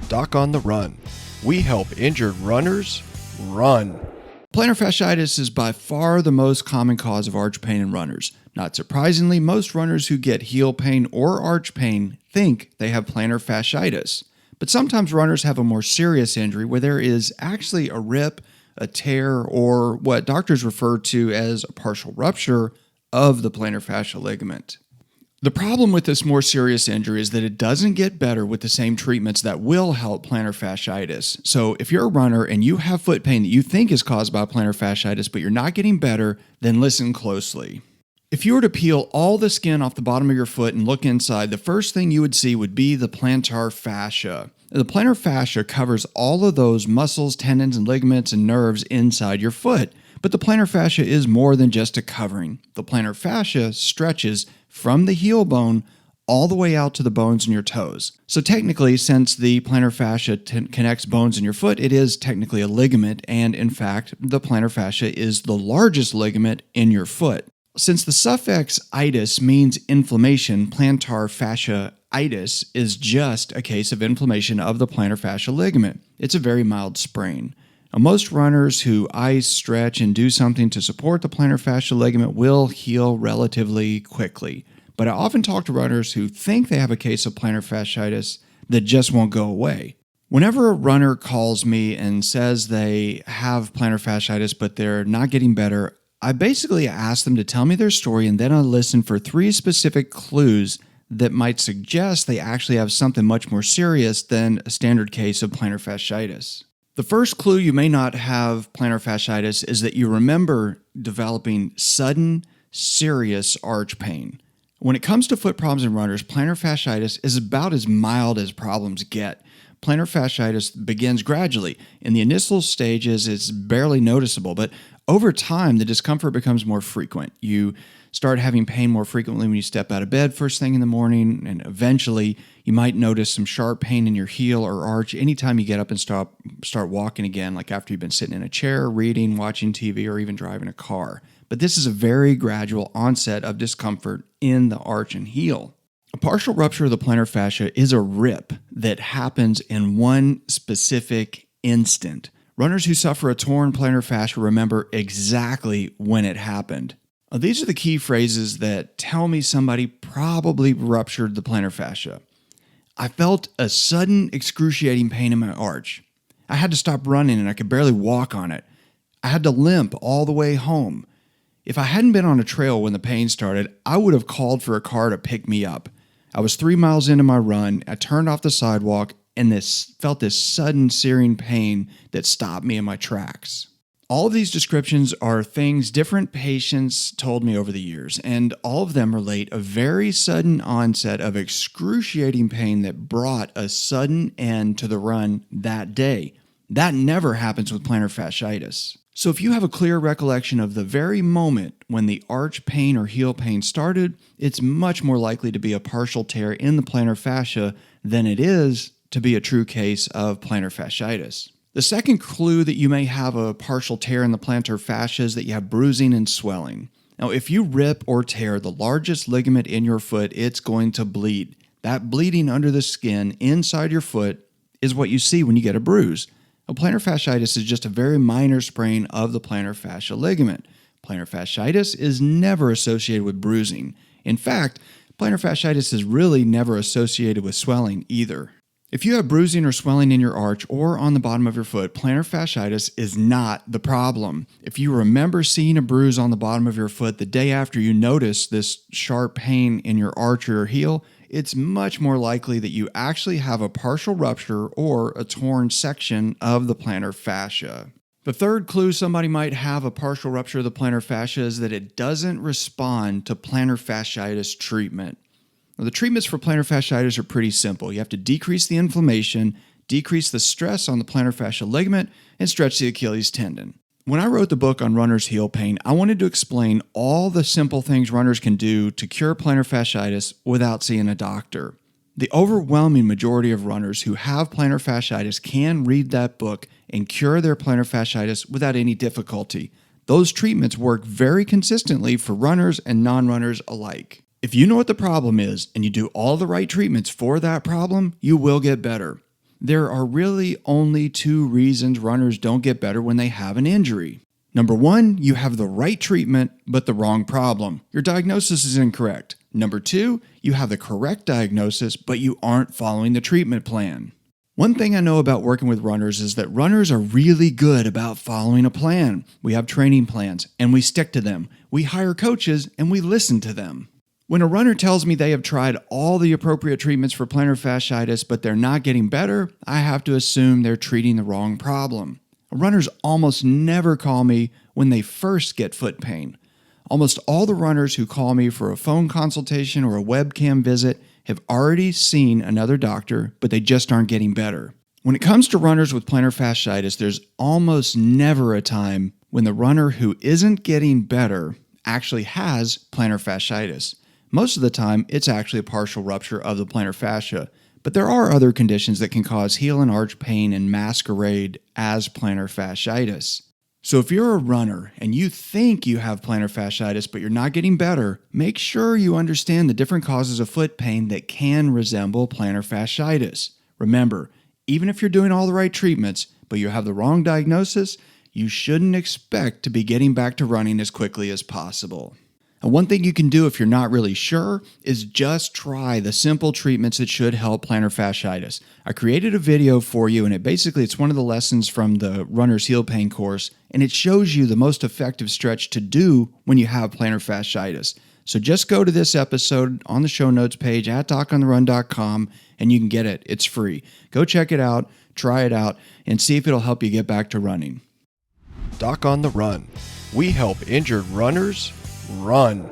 Doc on the Run. We help injured runners run. Plantar fasciitis is by far the most common cause of arch pain in runners. Not surprisingly, most runners who get heel pain or arch pain think they have plantar fasciitis. But sometimes runners have a more serious injury where there is actually a rip, a tear, or what doctors refer to as a partial rupture of the plantar fascia ligament. The problem with this more serious injury is that it doesn't get better with the same treatments that will help plantar fasciitis. So if you're a runner and you have foot pain that you think is caused by plantar fasciitis, but you're not getting better, then listen closely. If you were to peel all the skin off the bottom of your foot and look inside, the first thing you would see would be the plantar fascia. The plantar fascia covers all of those muscles, tendons, and ligaments and nerves inside your foot. But the plantar fascia is more than just a covering. The plantar fascia stretches from the heel bone all the way out to the bones in your toes. So technically, since the plantar fascia connects bones in your foot, it is technically a ligament, and in fact, the plantar fascia is the largest ligament in your foot. Since the suffix itis means inflammation, plantar fasciitis is just a case of inflammation of the plantar fascia ligament. It's a very mild sprain. Now, most runners who ice, stretch, and do something to support the plantar fascia ligament will heal relatively quickly. But I often talk to runners who think they have a case of plantar fasciitis that just won't go away. Whenever a runner calls me and says they have plantar fasciitis but they're not getting better, I basically ask them to tell me their story, and then I listen for 3 specific clues that might suggest they actually have something much more serious than a standard case of plantar fasciitis. The first clue you may not have plantar fasciitis is that you remember developing sudden, serious arch pain. When it comes to foot problems in runners, plantar fasciitis is about as mild as problems get. Plantar fasciitis begins gradually. In the initial stages, it's barely noticeable, but over time, the discomfort becomes more frequent. You start having pain more frequently when you step out of bed first thing in the morning, and eventually you might notice some sharp pain in your heel or arch anytime you get up and start walking again, like after you've been sitting in a chair, reading, watching TV, or even driving a car. But this is a very gradual onset of discomfort in the arch and heel. A partial rupture of the plantar fascia is a rip that happens in one specific instant. Runners who suffer a torn plantar fascia remember exactly when it happened. These are the key phrases that tell me somebody probably ruptured the plantar fascia. I felt a sudden excruciating pain in my arch. I had to stop running and I could barely walk on it. I had to limp all the way home. If I hadn't been on a trail when the pain started, I would have called for a car to pick me up. I was 3 miles into my run. I turned off the sidewalk and felt this sudden searing pain that stopped me in my tracks. All of these descriptions are things different patients told me over the years, and all of them relate a very sudden onset of excruciating pain that brought a sudden end to the run that day. That never happens with plantar fasciitis. So if you have a clear recollection of the very moment when the arch pain or heel pain started, it's much more likely to be a partial tear in the plantar fascia than it is to be a true case of plantar fasciitis. The second clue that you may have a partial tear in the plantar fascia is that you have bruising and swelling. Now, if you rip or tear the largest ligament in your foot, it's going to bleed. That bleeding under the skin inside your foot is what you see when you get a bruise. Plantar fasciitis is just a very minor sprain of the plantar fascia ligament. Plantar fasciitis is never associated with bruising. In fact, plantar fasciitis is really never associated with swelling either. If you have bruising or swelling in your arch or on the bottom of your foot, plantar fasciitis is not the problem. If you remember seeing a bruise on the bottom of your foot the day after you notice this sharp pain in your arch or your heel, it's much more likely that you actually have a partial rupture or a torn section of the plantar fascia. The third clue somebody might have a partial rupture of the plantar fascia is that it doesn't respond to plantar fasciitis treatment. Now, the treatments for plantar fasciitis are pretty simple. You have to decrease the inflammation, decrease the stress on the plantar fascia ligament, and stretch the Achilles tendon. When I wrote the book on runners' heel pain, I wanted to explain all the simple things runners can do to cure plantar fasciitis without seeing a doctor. The overwhelming majority of runners who have plantar fasciitis can read that book and cure their plantar fasciitis without any difficulty. Those treatments work very consistently for runners and non-runners alike. If you know what the problem is and you do all the right treatments for that problem, you will get better. There are really only two reasons runners don't get better when they have an injury. Number one, you have the right treatment, but the wrong problem. Your diagnosis is incorrect. Number two, you have the correct diagnosis, but you aren't following the treatment plan. One thing I know about working with runners is that runners are really good about following a plan. We have training plans, and we stick to them. We hire coaches, and we listen to them. When a runner tells me they have tried all the appropriate treatments for plantar fasciitis, but they're not getting better, I have to assume they're treating the wrong problem. Runners almost never call me when they first get foot pain. Almost all the runners who call me for a phone consultation or a webcam visit have already seen another doctor, but they just aren't getting better. When it comes to runners with plantar fasciitis, there's almost never a time when the runner who isn't getting better actually has plantar fasciitis. Most of the time, it's actually a partial rupture of the plantar fascia, but there are other conditions that can cause heel and arch pain and masquerade as plantar fasciitis. So if you're a runner and you think you have plantar fasciitis but you're not getting better, make sure you understand the different causes of foot pain that can resemble plantar fasciitis. Remember, even if you're doing all the right treatments but you have the wrong diagnosis, you shouldn't expect to be getting back to running as quickly as possible. And one thing you can do if you're not really sure is just try the simple treatments that should help plantar fasciitis. I created a video for you, and it's one of the lessons from the Runner's Heel Pain course, and it shows you the most effective stretch to do when you have plantar fasciitis. So just go to this episode on the show notes page at docontherun.com, and you can get it. It's free. Go check it out, try it out, and see if it'll help you get back to running. Doc on the Run. We help injured runners run.